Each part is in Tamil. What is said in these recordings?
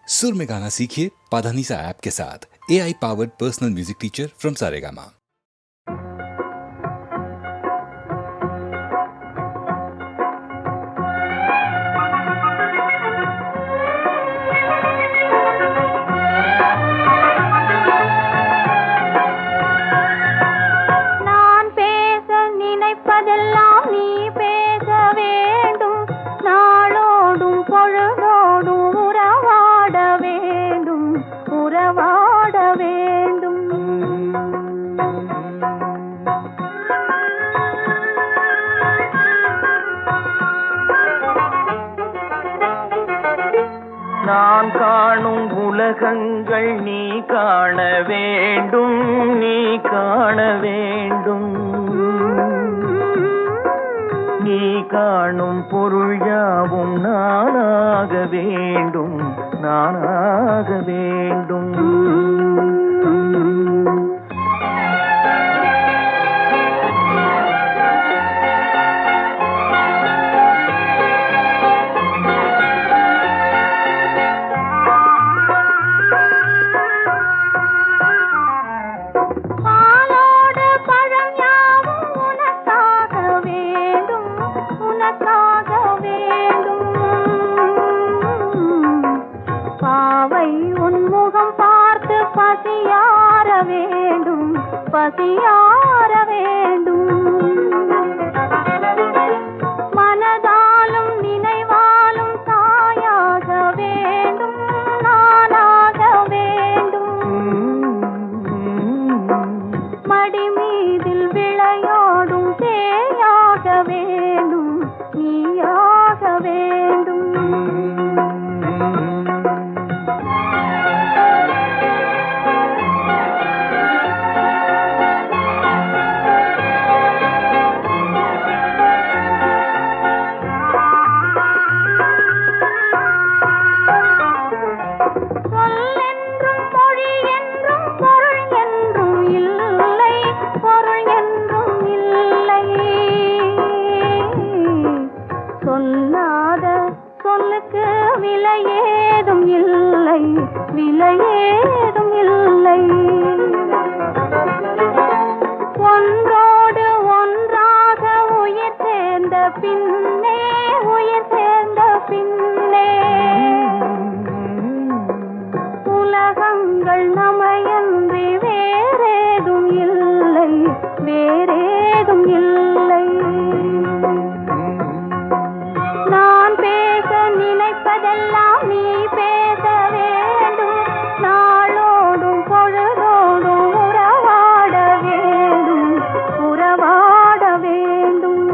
सुर में गाना सीखिए पाधानीसा ऐप के साथ। AI powered personal music teacher from Saregama. நான் காணும் உலகங்கள் நீ காண வேண்டும், நீ காண வேண்டும். நீ காணும் பொருள் யாவும் நானாக வேண்டும், நானாக வேண்டும். பசியார வேண்டும். மனதாலும் நினைவாலும் தாயாக வேண்டும், நானாக வேண்டும். மடி மீதில் விளையாடும் தேயாக வேண்டும், நீயாக வேண்டும். விலையேதும் இல்லை, விலையேதும் இல்லை. ஒன்றோடு ஒன்றாக உயிர் சேர்ந்த பின்னே, உயிர் சேர்ந்த பின்னே உலகங்கள் நமையன்றி வேறேதும் இல்லை, வேறேதும் இல்லை. நினைப்பதெல்லாம் நீ பேச வேண்டும், நாளோடும் பொழுதோடும் உறவாட வேண்டும், உறவாட வேண்டும்.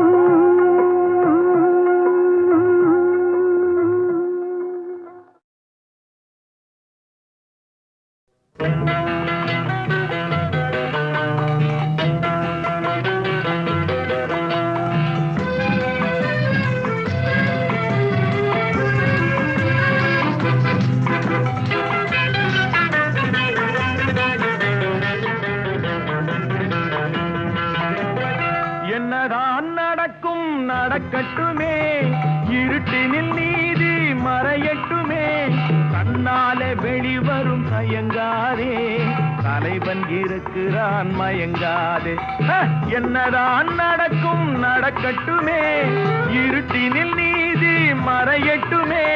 என்னதான் நடக்கும் நடக்கட்டுமே, இருட்டினில் நீதி மறையட்டுமே. தன்னாலே வெளிவரும் தயங்காதே, தலைவன் இருக்கிறான் மயங்காதே. என்னதான் நடக்கும் நடக்கட்டுமே, இருட்டினில் நீதி மறையட்டுமே.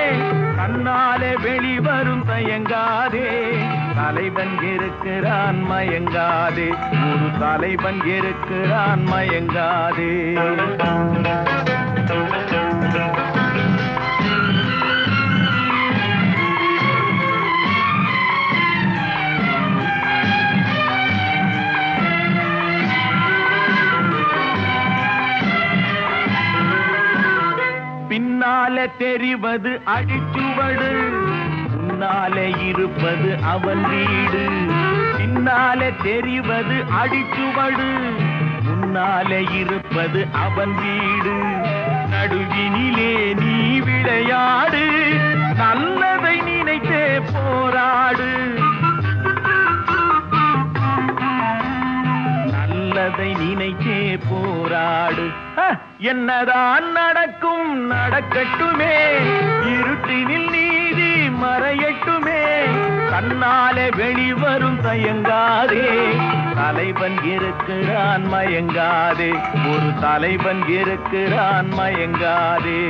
தன்னாலே வெளிவரும் தயங்காதே, தலைவன் இருக்கிறான் மயங்காதே. ஒரு தலைவன் இருக்கிறான் மயங்காதே. பின்னாலே தெரிவது அடிச்சுவடு, முன்னாலே இருப்பது அவன் வீடு. பின்னாலே தெரிவது அடிச்சுவடு, முன்னாலே இருப்பது அவன் வீடு. நடுவினிலே நீ விளையாடு, நல்லதை நினைத்தே போராடு. நல்லதை நினைத்தே போராடு. என்னதான் நடக்கும் நடக்கட்டுமே, இருட்டினில் நீதி மறையட்டுமே. வெளிவரும் தயங்காதே தலைவன் இருக்கிறான் மயங்காதே ஒரு தலைவன் இருக்கிறான் மயங்காதே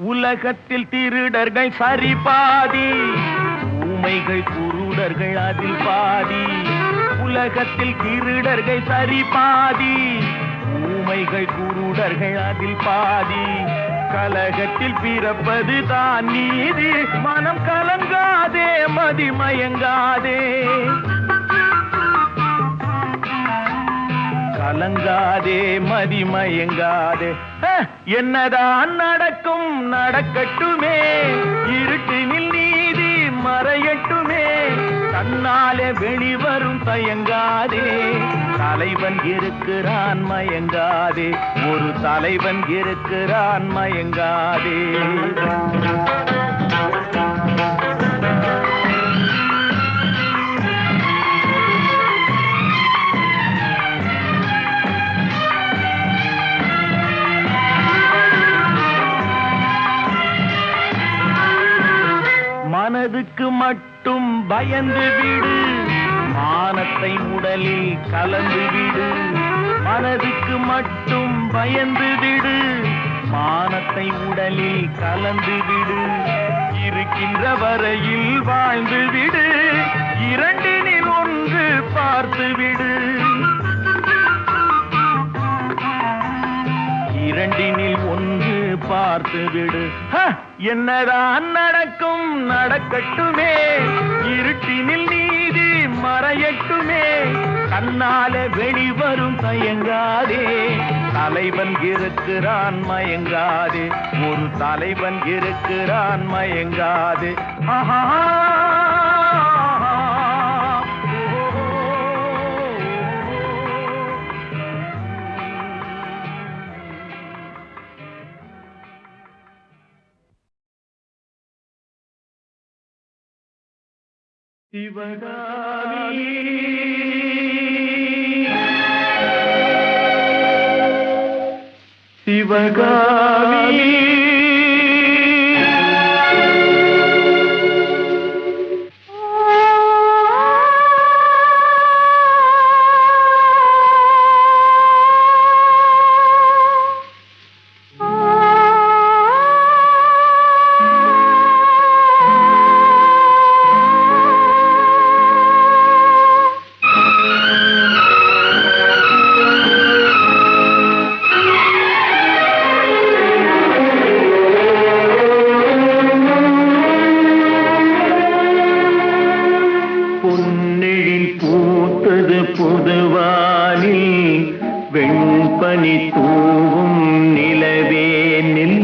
உலகத்தில் திருடர்கள் சரி பாதி ஊமைகள் குருடர்கள் அதில் பாதி உலகத்தில் திருடர்கள் சரி பாதி ஊமைகள் குருடர்கள் அதில் பாதி கலகத்தில் பிறப்பது தான் நீதி மனம் கலங்காதே மதிமயங்காதே கலங்காதே மதிமயங்காதே என்னதான் நடக்கும் நடக்கட்டுமே இருட்டினில் நீதி மறையட்டுமே தன்னாலே வெளிவரும் தயங்காதே தலைவன் இருக்கிறான் மயங்காதே ஒரு தலைவன் இருக்கிறான் மயங்காதே மனதுக்கு மட்டும் பயந்து விடு மானத்தை உடலில் கலந்து விடு மனதுக்கு மட்டும் பயந்து விடு மானத்தை உடலில் கலந்து விடு இருக்கின்ற வரையில் வாழ்ந்து விடு இரண்டினில் ஒன்று பார்த்து விடு இரண்டினில் ஒன்று பார்த்து விடு என்னதான் நடக்கும் நடக்கட்டுமே இருட்டினில் நீதி மறையட்டுமே தன்னாலே வெளிவரும் தயங்காதே தலைவன் இருக்கிறான் மயங்காதே ஒரு தலைவன் இருக்கிறான் மயங்காதே ஆஹா சிவகாமி சிவகாமி வெண்பனி தூவும் நிலவேனில்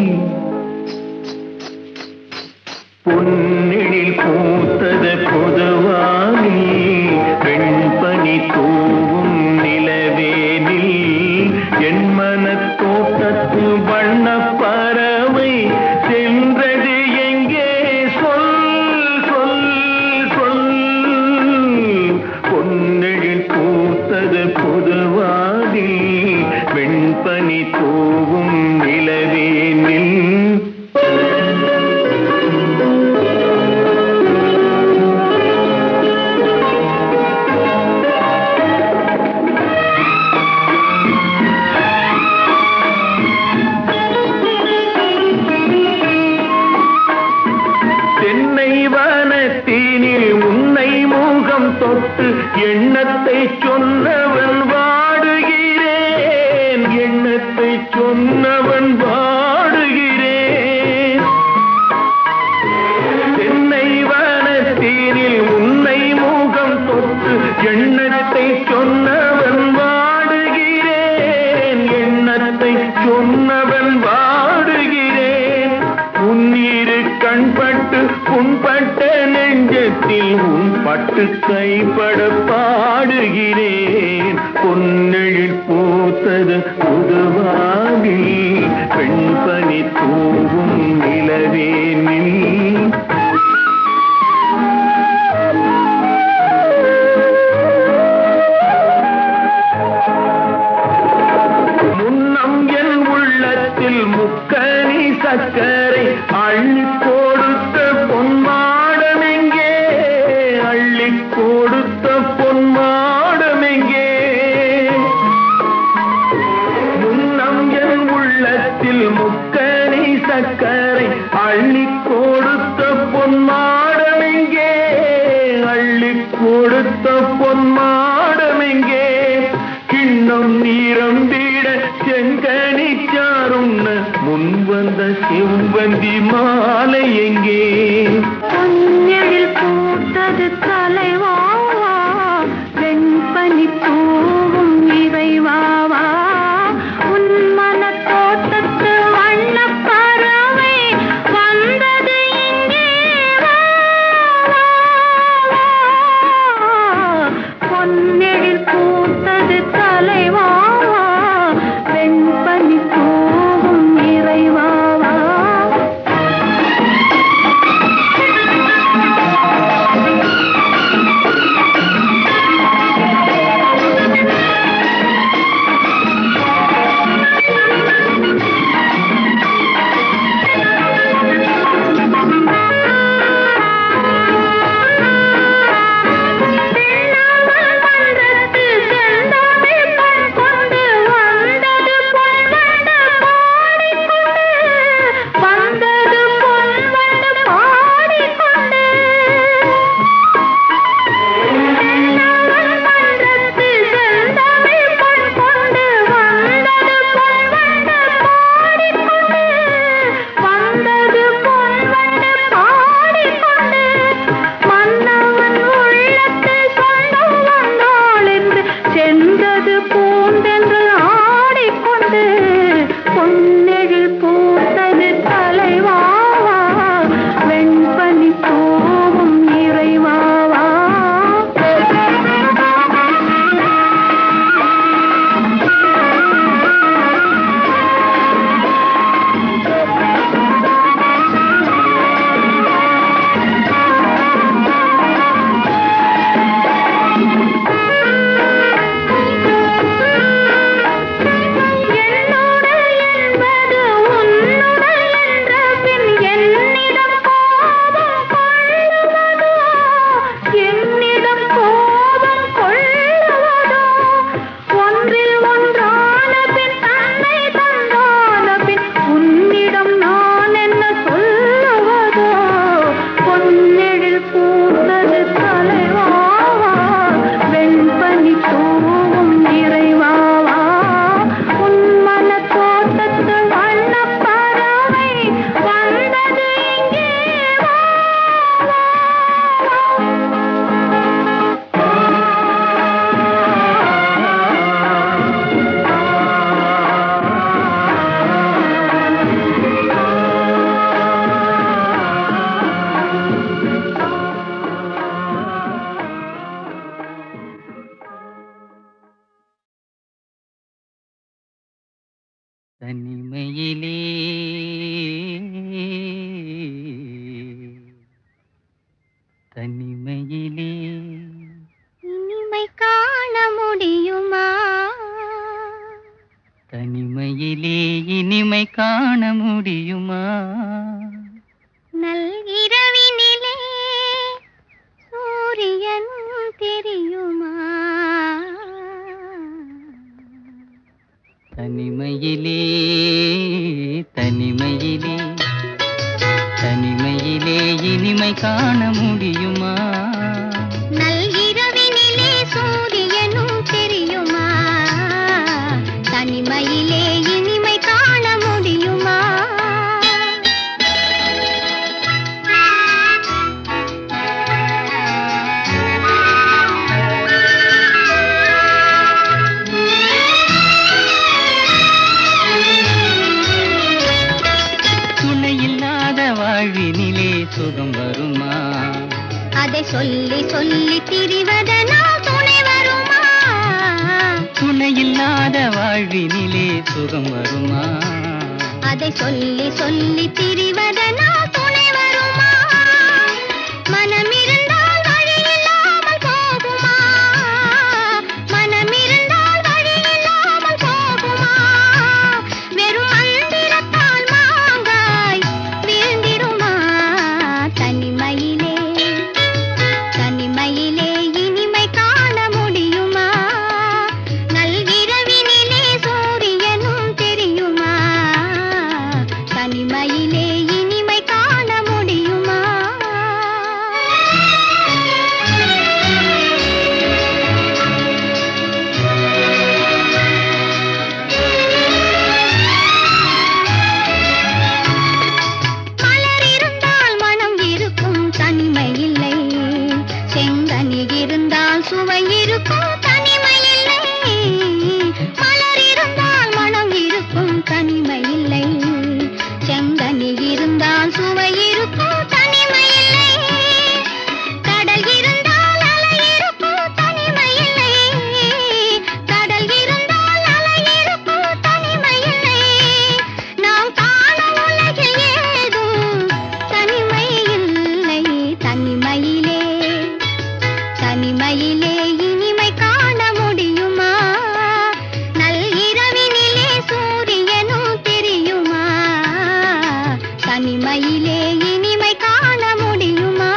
பொன்னிழில் பூத்தது பொதுவானி வெண்பனி தூவும் நிலவேனில் என் மனத்தோட்டத்து வண்ண பறவை சென்றது எங்கே சொல் சொல் சொல் பொன்னிழில் பூத்தது பொதுவானி வெண்பனி தூவும் நிலவேனில் தொட்டு எண்ணத்தை சொன்னவன் வாடுகிறேன் எண்ணத்தை சொன்னவன் வாடுகிறேன் தென்னை வனத்தீரில் உன்னை முகம் தொட்டு எண்ணத்தை சொன்னவன் வாடுகிறேன் எண்ணத்தை சொன்னவன் வாடுகிறேன் உன்னிரு கண்பட்டு புண்பட்ட நெஞ்சத்தில் உன் பட்டு கைப்பட பாடுகிறேன் பொன்னெழில் பூத்தது புதுவாகி பெண்பனி தூவும் நிலவேனில் கொடுத்த பொன்மாடமெங்கே கிண்ணம் நீரம்பிட செங்கனி சாருண்ண முன் வந்த செவ்வந்தி மாலை எங்கே பொன்னெழில் பூத்தது தலைவாவா வெண்பனி தூவும் இறைவாவா உன் மன தோட்டத்து வண்ண பறவை வந்தது இங்கே பொன்னெழில் பூத்தது தலைவாவா வெண்பனி தூவும் இறைவாவா தனிமையிலே தனிமையிலே இனிமை காண முடியுமா தனிமையிலே இனிமை காண முடியுமா நல்கிரவினிலே சூரியனும் தெரியுமா தனிமையிலே தனிமையிலே தனிமையிலே இனிமை காண முடியுமா நல்கிரவினிலே சூரியனும் தெரியுமா தனிமையிலே இனிமை காண முடியுமா வாழ்வினிலே சுகம் வருமா அதை சொல்லி சொல்லி திரிவதனால் துணை வருமா துணையில்லாத வாழ்வினிலே சுகம் வருமா அதை சொல்லி சொல்லி திரிவதனால் துணை வருமா மனமிருந்தால் வழி இல்லாமல் போகுமா மனமிருந்தால் வழி இல்லாமல் போகுமா வெறும் மந்திரத்தால் மாங்காய் வீழ்ந்திடுமா தனிமையிலே தனிமையிலே இனிமை காண முடியுமா நல்கிரவினிலே சூரியனும் தெரியுமா தனிமையிலே இனிமை காண முடியுமா இருந்தால் சுவை இருக்கும் தனிமை இல்லை, மலர் இருந்தால் மனம் இருக்கும் தனிமை இல்லை, செங்கனி இருந்தால் சுவை இருக்கும் தனிமை இல்லை, கடல் இருந்தால் அலை இருக்கும் தனிமை இல்லை, கடல் இருந்தால் அலை இருக்கும் தனிமை இல்லை, நாம் காணும் உலகில் ஏதும் தனிமை இல்லை, தனிமையிலே தனிமையிலே இனிமை காண முடியுமா, நள்ளிரவினிலே சூரியனும் தெரியுமா, தனிமையிலே இனிமை காண முடியுமா.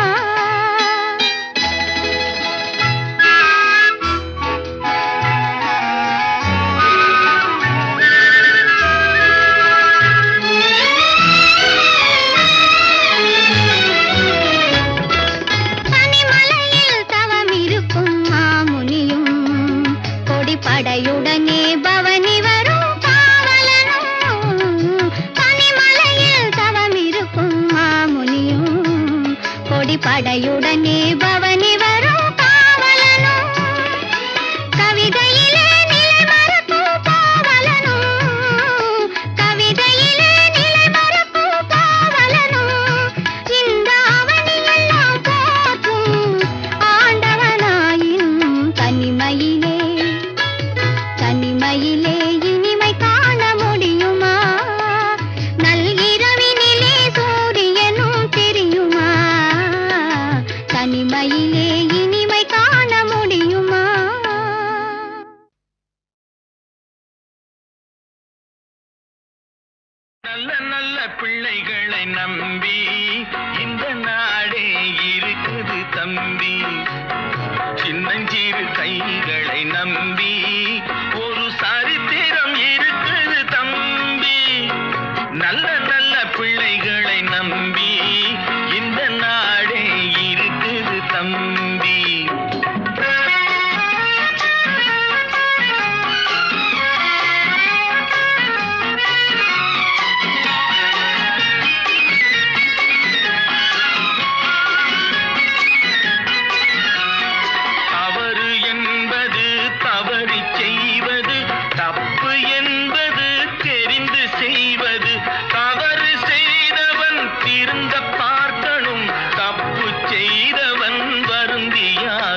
பனிமலையில் தவம் இருக்கும் மாமுனியும், கொடிப்படையுடனே பவனி வரும் காவலனும், பனிமலையில் தவம் இருக்கும் மாமுனியும், கொடிப்படையுடனே பவனி வரும் காவலனும், கவிதையிலே நிலை மறக்கும் பாவலனும், கவிதையிலே நிலை மறக்கும் பாவலனும், இந்த அவனியெல்லாம் போற்றும் ஆண்டவனாயினும் தனிமையிலே தனிமையிலே இனிமை காண முடியுமா, நள்ளிரவினிலே சூரியனும் தெரியுமா, தனிமையிலே இனிமை காண முடியுமா. நல்ல நல்ல பிள்ளைகளை நம்பி இந்த நாடே இருக்குது தம்பி, சின்னஞ்சிறு கைகளை நம்பி ஒரு சரித்திரம் இருக்குது தம்பி, நல்ல நல்ல பிள்ளைகளை நம்பி இந்த நாடே இருக்குது தம்பி. தவறு என்பது தவறி செய்வது, தப்பு என்பது தெரிந்து செய்வது, தவறு செய்தவன் திருந்த பார்க்கணும், தப்பு செய்தவன் வருந்தியாக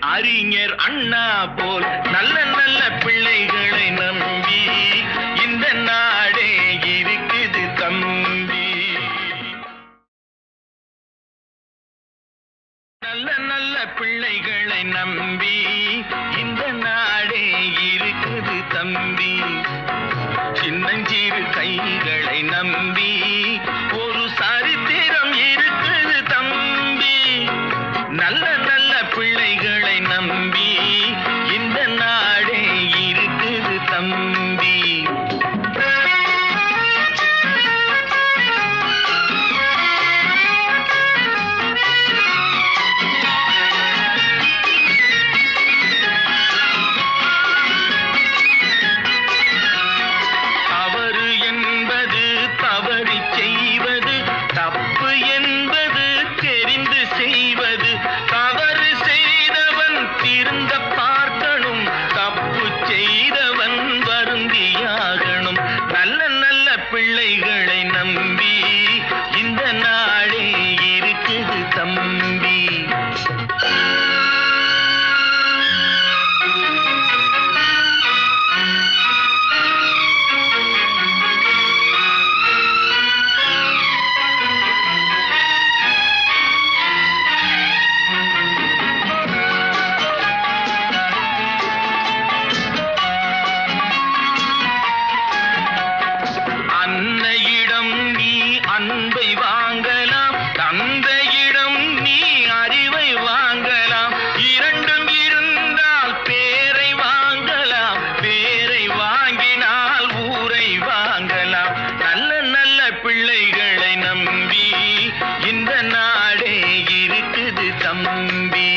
அறிஞர் அண்ணா போல் நல்ல நல்ல பிள்ளைகளை நம்பி இந்த நாடே இருக்குது தம்பி. நல்ல நல்ல பிள்ளைகளை நம்பி இந்த நாடே இருக்குது தம்பி. சின்னஞ்சிறு கைகளை நம்பி ஒரு சரித்திரம் இருக்குது தம்பி. நல்ல நல்ல பிள்ளைகளை நம்பி இந்த நாடே இருக்குது தம்பி. தவறு என்பது தவறி செய்வது, தப்பு என்பது தெரிந்து செய்வது. தவறு செய்தவன் திருந்த பார்க்கணும், தப்பு செய்தவன் வருந்தியாகணும். நல்ல நல்ல பிள்ளைகளை நம்பி இந்த நாடே இருக்குது தம்பி. அன்னையிடம் நீ அன்பை வாங்கலாம், தந்தையிடம் நீ அறிவை வாங்கலாம். இரண்டும் இருந்தால் பேரை வாங்கலாம், பேரை வாங்கினால் ஊரை வாங்கலாம். நல்ல நல்ல பிள்ளைகளை நம்பி இந்த நாடே இருக்குது தம்பி.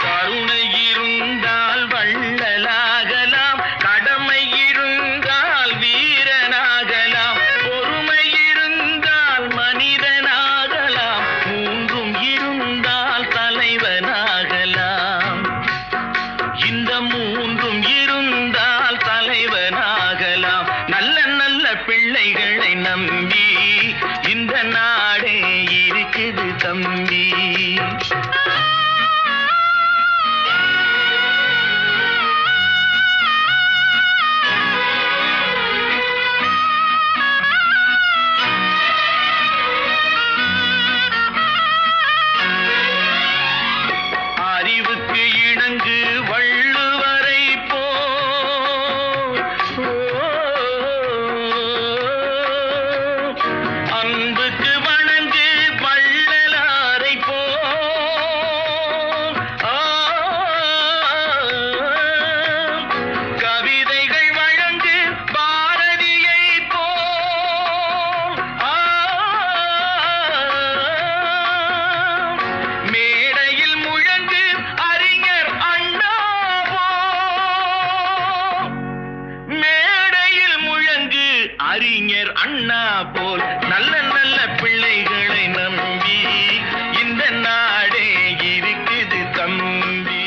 கருணை இருந்தால் வள்ளலாகலாம், கடமை இருந்தால் வீரனாகலாம், பொறுமை இருந்தால் மனிதனாகலாம், மூன்றும் இருந்தால் தலைவனாகலாம். இந்த மூன்றும் இருந்தால் தலைவனாகலாம். நல்ல நல்ல பிள்ளைகளை நம்பி இந்த நாடே இருக்குது தம்பி. அறிவுக்கு இணங்கு வள்ளுவரை போல், அன்புக்கு வணங்கு வள்ளலாரை போல், கவிதைகள் வழங்கு பாரதியை போல், மேடையில் முழங்கு அறிஞர் அண்ணா போல், மேடையில் முழங்கு அறிஞர் அண்ணா போல். நல்ல நல்ல பிள்ளைகளை நம்பி இந்த நாடே இருக்குது தம்பி.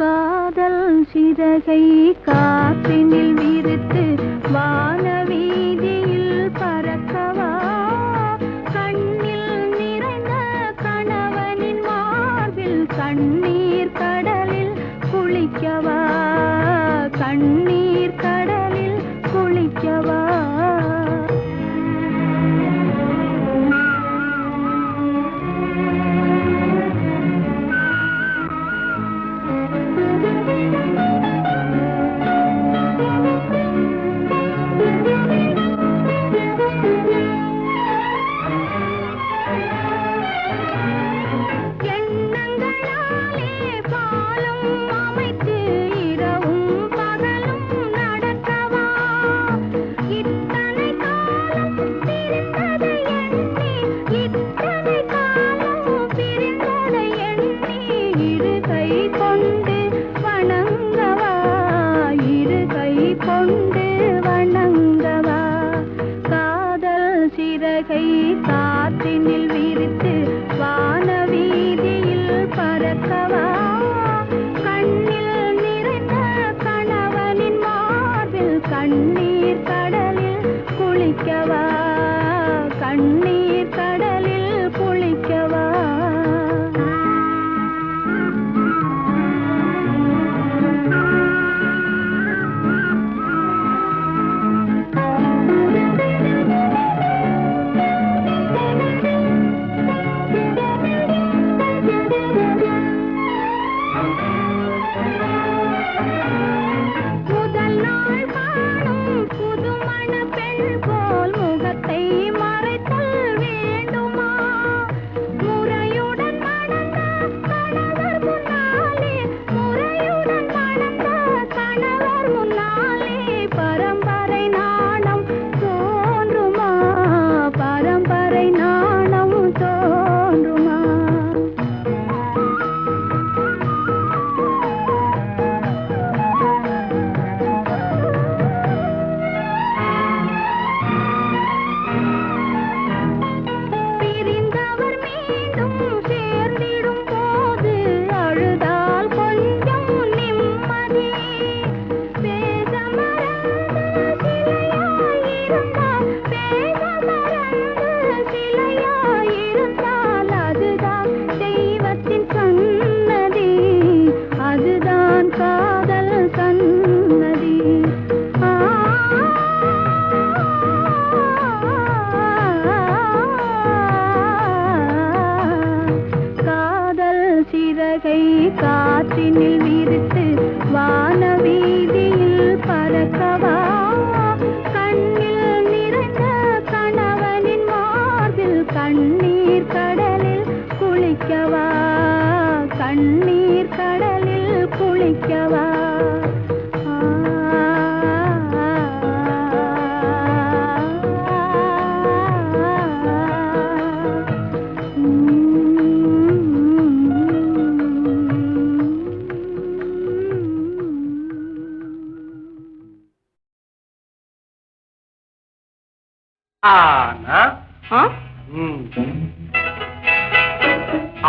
காதல் சிறகை காற்றினில் விரித்து வானவீதியில் பறக்கவா, கண்ணில் நிறைந்த கணவனின் மார்பில் கண்ணீர் கடலில் குளிக்கவா, கண்ணீர் கடலில் குளிக்கவா.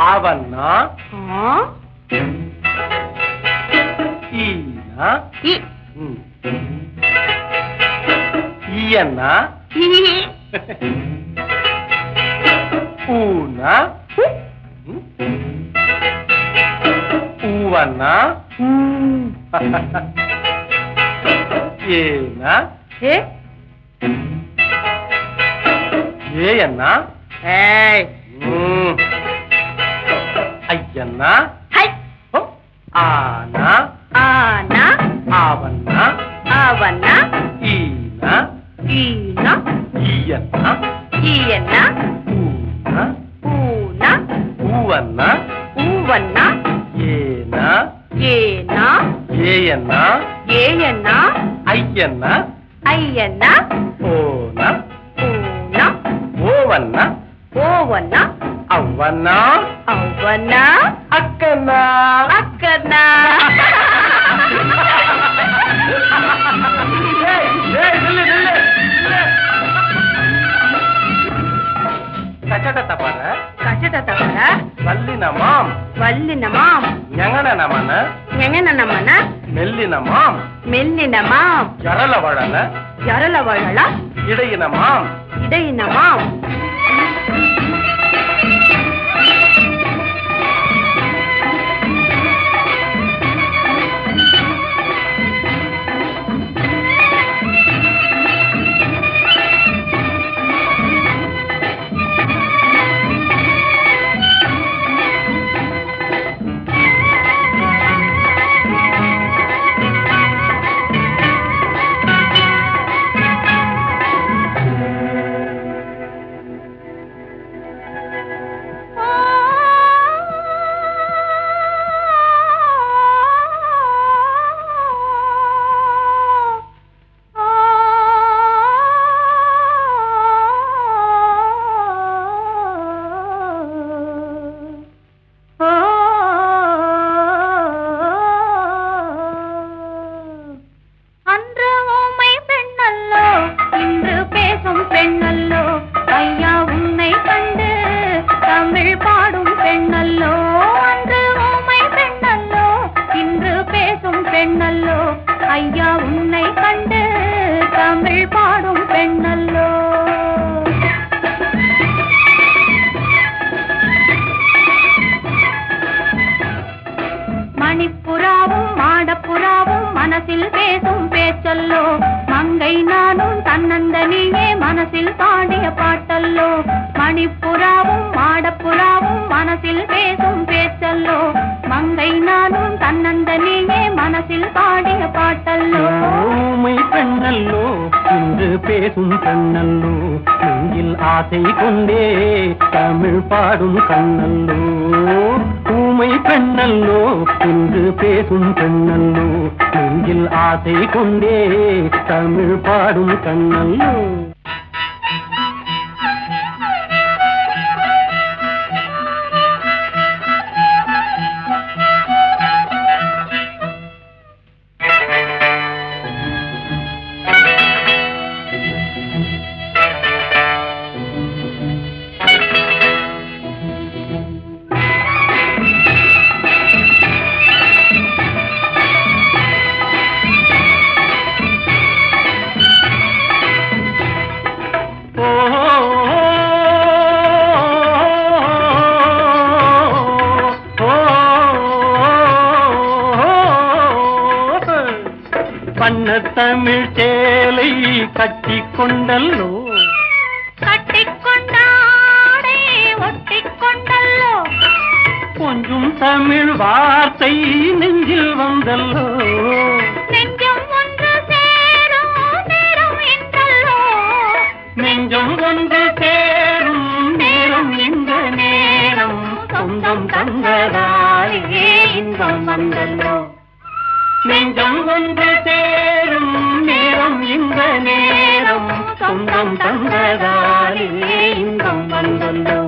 ஆவன்னா ஈனா ஈயன்னா ஊனா ஊவன்னா ஏனா ஏயன்னா ஐயன்னா ஆனா ஆவன்னா ஈனா ஈயன்னா ஊனா ஊவன்னா ஏனா ஏயன்னா ஐயன்னா ஓனா ஓவன்னா அவ்வன்னா அக்கன்னா கச்சட தப்பற வல்லினமாம் ஞங்கனமன மெல்லினமாம் ஜரலவழல இடையினமாம் தமிழ் சேலை கட்டிக்கொண்டல்லோ கொஞ்சம் தமிழ் வார்த்தை நெஞ்சில் வந்தல்லோ நெஞ்சம் ஒன்று சேரும் நேரம் இந்த நேரம் சொந்தம் தந்ததாலே இன்பம் வந்தல்லோ நெஞ்சம் ஒன்று சேரும் நேரம் இந்த நேரம் சொந்தம் தந்ததாலே இன்பம் வந்தல்லோ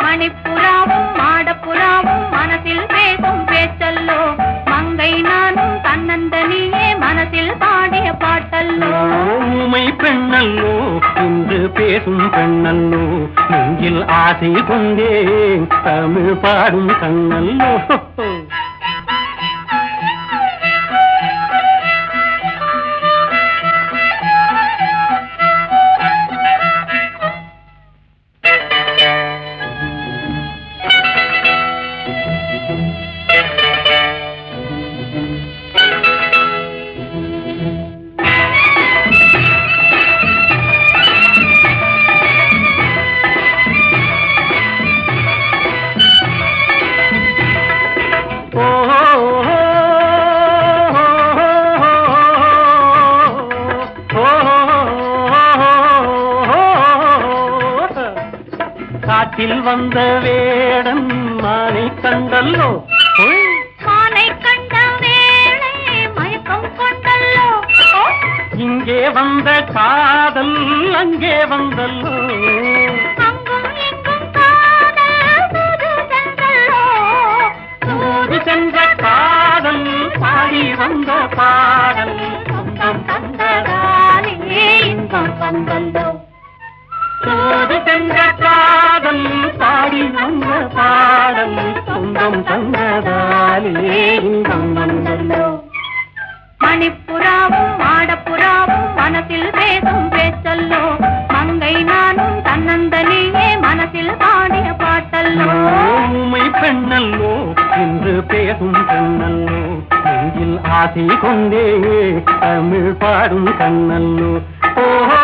மணிப்புறாவும் மாடப்புறாவும் மனசில் பேசும் பேச்சல்லோ மங்கை நானும் தன்னந்தனியே மனசில் பாடிய பாட்டல்லோ ஊமை பெண்ணல்லோ இன்று பேசும் பெண்ணல்லோ, நெஞ்சில் ஆசை கொண்டேன் தமிழ் பாடும் கண்ணல்லோ. காட்டில் வந்த வேடன் மானை கண்டல்லோ, மானை கண்ட வேளை மயக்கம் கொண்டல்லோ, இங்கே வந்த காதல் அங்கே வந்தல்லோ, அங்கும் இங்கும் காதல் தூது சென்றல்லோ, தூது சென்ற காதல் பாடி வந்த பாடல் சொந்தம் தந்ததாலே இன்பம் வந்தல்லோ, தூது சென்ற காதல் பாடி வந்த பாடல் சொந்தம் தந்ததாலே இன்பம் வந்தல்லோ. மணிப்புறாவும் மாடப்புறாவும் மனசில் பேசும் பேச்சல்லோ, மங்கை நானும் தன்னந்தனியே மனசில் பாடிய பாட்டல்லோ. ஊமை பெண்ணல்லோ என்று பேசும் பெண்ணல்லோ, நெஞ்சில் ஆசை கொண்டே தமிழ் பாடும் கண்ணல்லோ. ஓஹோ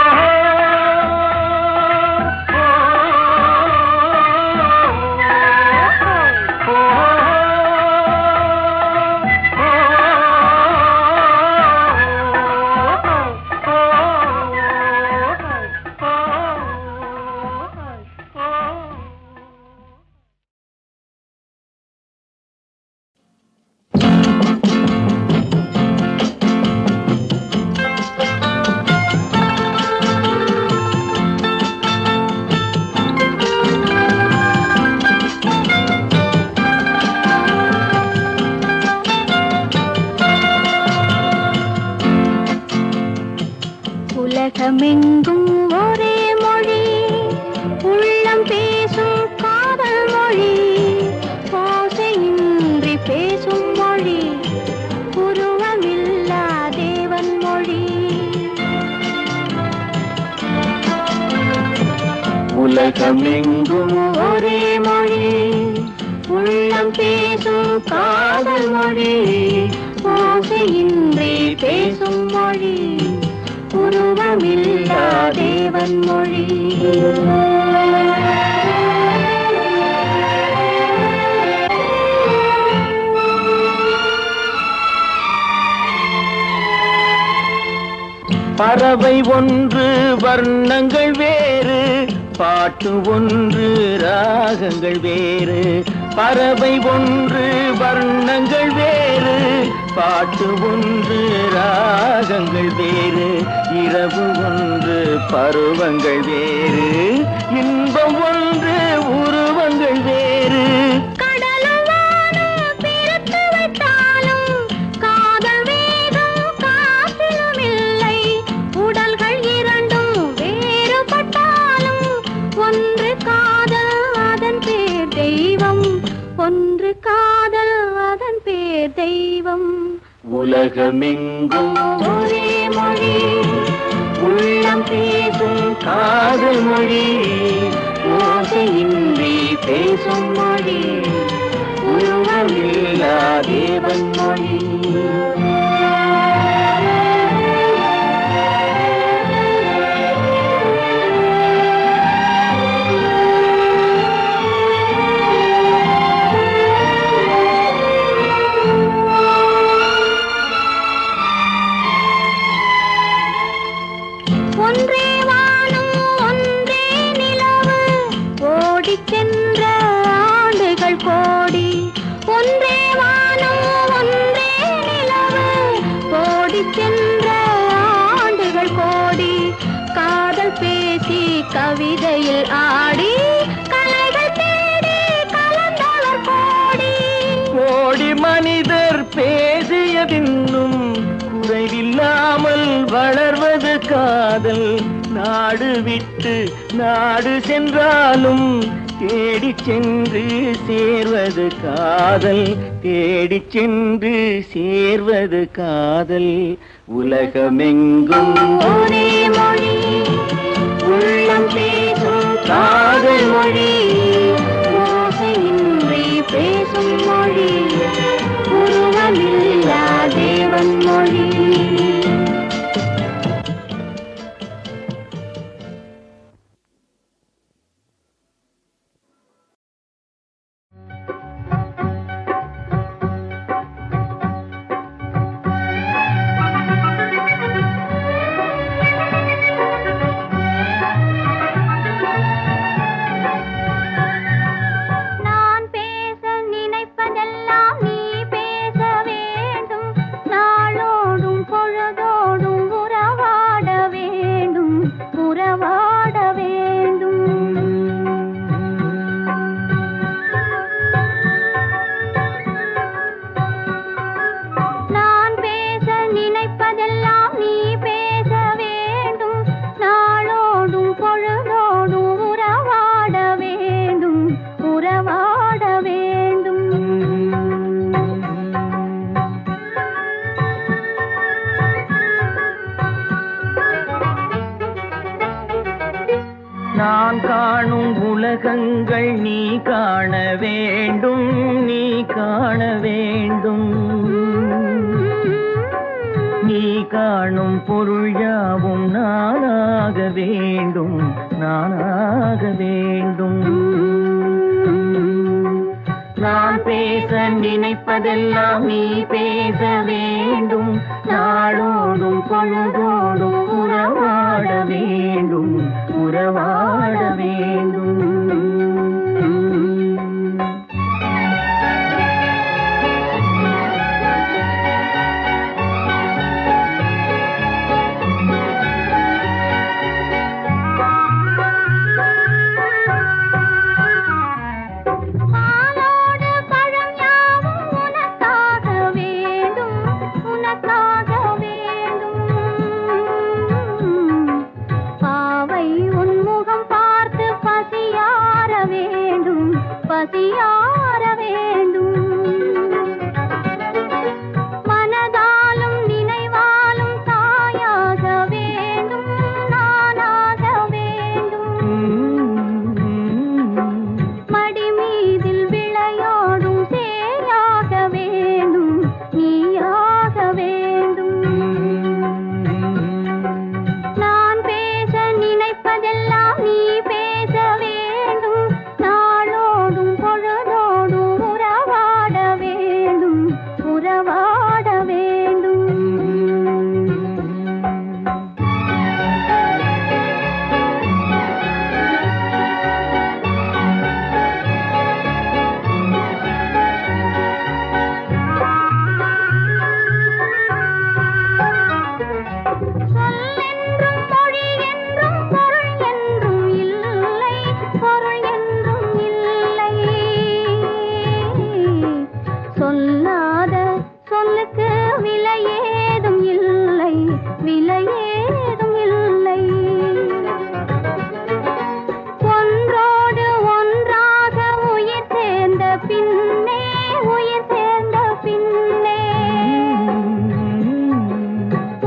உலகமெங்கும் ஒரே மொழி, உள்ளம் பேசும் காதல் மொழி, ஓசையின்றி பேசும் மொழி, உருவமில்லா தேவன் மொழி. உலகமெங்கும் ஒரே மொழி, உள்ளம் பேசும் காதல் மொழி, ஓசையின்றி பேசும் மொழி, உருவமில்லா தேவன் மொழி. பறவை ஒன்று வர்ணங்கள் வேறு, பாட்டு ஒன்று ராகங்கள் வேறு. பறவை ஒன்று வர்ணங்கள் வேறு, பாட்டு ஒன்று ராகங்கள் வேறு. இரவு ஒன்று பருவங்கள் வேறு, இன்பம் ஒன்று உருவங்கள் வேறு. ஒன்று காதல் அதன் பேர் தெய்வம். உலகமெங்கும் ஒரே மொழி, உள்ளம் பேசும் காதல் மொழி, ஓசையின்றி பேசும் மொழி, உருவமில்லா தேவன் மொழி. ஒன்றே வானம் ஒன்றே நிலவு, ஓடிச் சென்ற ஆண்டுகள் கோடி. ஒன்றே வானம் ஒன்றே நிலவு, ஓடிச் சென்ற ஆண்டுகள் கோடி. காதல் பேசி கவிதையில் ஆடி, கலைகள் தேடி கலந்தவர் கோடி. கோடி மனிதர் பேசியதின்னும் குறைவில்லாமல் வளர்வது காதல். நாடு விட்டு நாடு சென்றாலும் தேடி சென்று சேர்வது காதல், தேடி சென்று சேர்வது காதல். உலகமெங்கும் ஒரே மொழி உள்ளம் பேசும் காதல் மொழி, ஓசையின்றி பேசும் மொழி உருவமில்லா தேவன் மொழி. நான் பேச நினைப்பதெல்லாம் நீ பேச வேண்டும், நாளோடும் பொழுதோடும் உறவாட வேண்டும், உறவாட வேண்டும். நான் பேச நினைப்பதெல்லாம் நீ பேச வேண்டும், நாளோடும் பொழுதோடும் உறவாட வேண்டும், உறவாட வேண்டும். நான் காணும் உலகங்கள் நீ காண வேண்டும், நீ காண வேண்டும். நீ காணும் பொருள் யாவும் நானாக வேண்டும், நானாக வேண்டும். நான் பேச நினைப்பதெல்லாம் நீ பேச வேண்டும், நாளோடும் பொழுதோடும் உறவாட வேண்டும், உறவாட வேண்டும். பாலோடு பழம் யாவும் உனக்காக வேண்டும், உனக்காக வேண்டும். பாவை உன் முகம் பார்த்து பசியார வேண்டும், பசியார வேண்டும். மனதாலும் நினைவாலும் தாயாக வேண்டும், நானாக வேண்டும். மடி மீதில் விளையாடும் சேயாக வேண்டும், நீயாக வேண்டும். நான் பேச நினைப்பதெல்லாம் நீ பேச வேண்டும், நாளோடும் பொழுதோடும் உறவாட வேண்டும், உறவாட வேண்டும். சொல்லென்றும் மொழி என்றும் பொருள் என்றும் இல்லை, பொருள் என்றும் இல்லை. சொல்லாத சொல்லுக்கு விலை ஏதும் இல்லை, விலை ஏதும் இல்லை. ஒன்றோடு ஒன்றாக உயிர் சேர்ந்த பின்னே, உயிர் சேர்ந்த பின்னே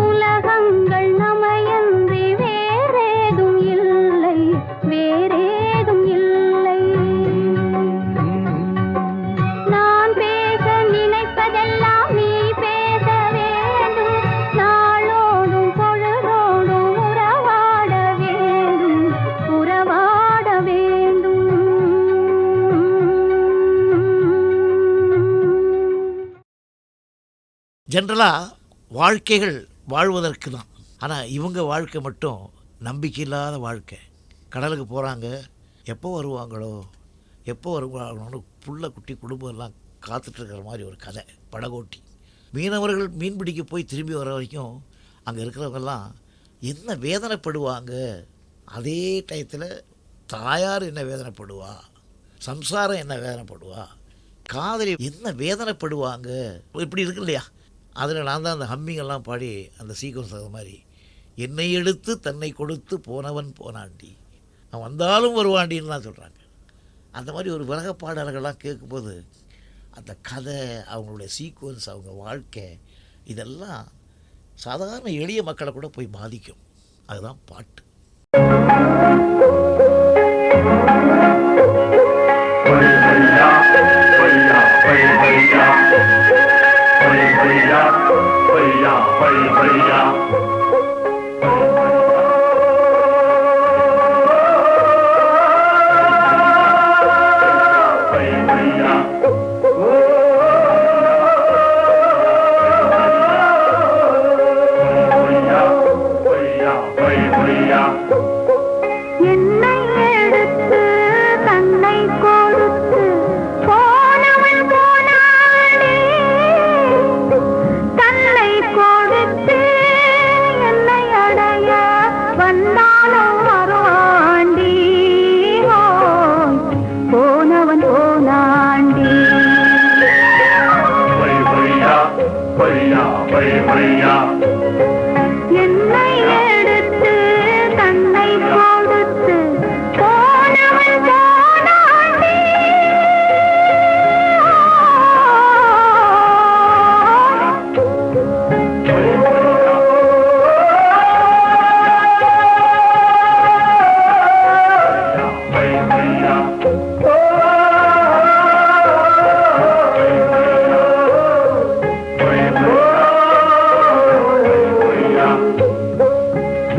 உலகங்கள் நமையன்றி வேறேதும் இல்லை, வேறேதும் இல்லை. நான் பேச நினைப்பதெல்லாம் நீ பேச வேண்டும், நாளோடும் பொழுதோடும் உறவாட வேண்டும், உறவாட வேண்டும். ஜென்ரலாக வாழ்க்கைகள் வாழ்வதற்கு தான். ஆனால் இவங்க வாழ்க்கை மட்டும் நம்பிக்கை இல்லாத வாழ்க்கை. கடலுக்கு போகிறாங்க, எப்போ வருவாங்களோ எப்போ வருவாங்களோன்னு புள்ள குட்டி குடும்பம் எல்லாம் காத்துட்ருக்கிற மாதிரி ஒரு கதை, படகோட்டி. மீனவர்கள் மீன் பிடிக்க போய் திரும்பி வர வரைக்கும் அங்கே இருக்கிறவங்கெல்லாம் என்ன வேதனைப்படுவாங்க. அதே டயத்தில் தாயார் என்ன வேதனைப்படுவா, சம்சாரம் என்ன வேதனைப்படுவா, காதலி என்ன வேதனைப்படுவாங்க, இப்படி இருக்கு இல்லையா. அதில் நான் தான் அந்த ஹம்மிங்கெல்லாம் பாடி அந்த சீக்வன்ஸ் அது மாதிரி என்னை எடுத்து தன்னை கொடுத்து போனவன் போனாண்டி, அவன் வந்தாலும் வருவாண்டின்னு தான் சொல்கிறாங்க. அந்த மாதிரி ஒரு விரக பாடல்கள்லாம் கேட்கும்போது அந்த கதை, அவங்களுடைய சீக்வன்ஸ், அவங்க வாழ்க்கை, இதெல்லாம் சாதாரண எளிய மக்களை கூட போய் பாதிக்கும். அதுதான் பாட்டு. என்னை எடுத்து தன்னை கொடுத்து போனவன் போனானே, தன்னை கொடுத்து என்னை அடைய வந்தாலும் வருவாண்டி, போனவன் போனாண்டி. என்னை எடுத்து தன்னை கொடுத்து போனவன் போனாண்டி,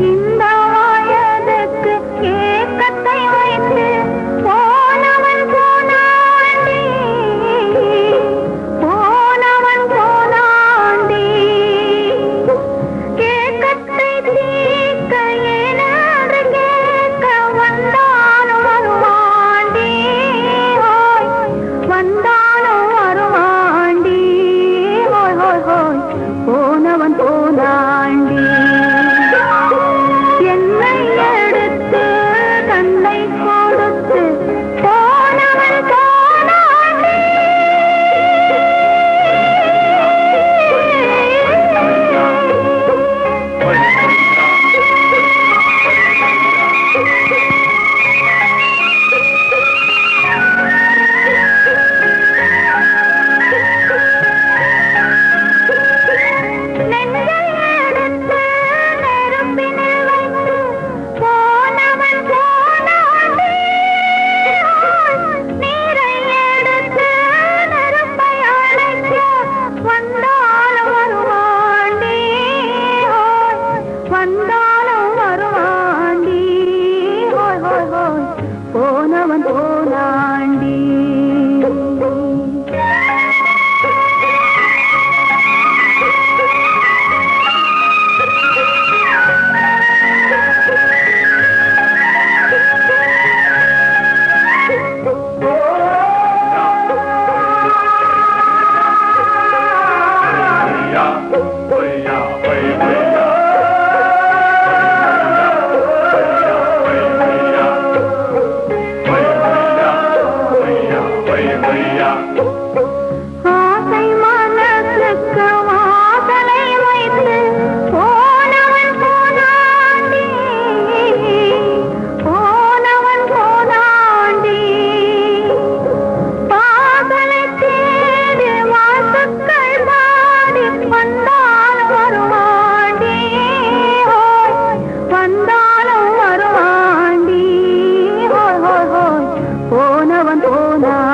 இந்த வயதுக்கு ஏக்கத்தை வைத்து போனவன் போனாண்டி, போனவன் போனாண்டி. ஏக்கத்தை தீர்க்க ஏனென்று கேட்க வந்தாலும் வருவாண்டி, வந்தாலும் வருவாண்டி, போனவன் போனாண்டி. என்னை எடுத்து தன்னை கொடுத்து போனவன் போனாண்டி. நெஞ்சை எடுத்து நெருப்பினில் வைத்து போனவன் போனாண்டி, நீரை எடுத்து நெருப்பை அணைக்க வந்தாலும் வருவாண்டி, வந்தாலும் வருவாண்டி, போனவன் போனாண்டி. ஆசை மனசுக்கு வாசலை வைத்து போனவன் போனாண்டி, போனவன் போனாண்டி. பாசலை தேடி வாசக்கள் பாடி வந்தாலும் வருவாண்டி, வந்தாலும் வருவாண்டி, போனவன் போனாண்டி.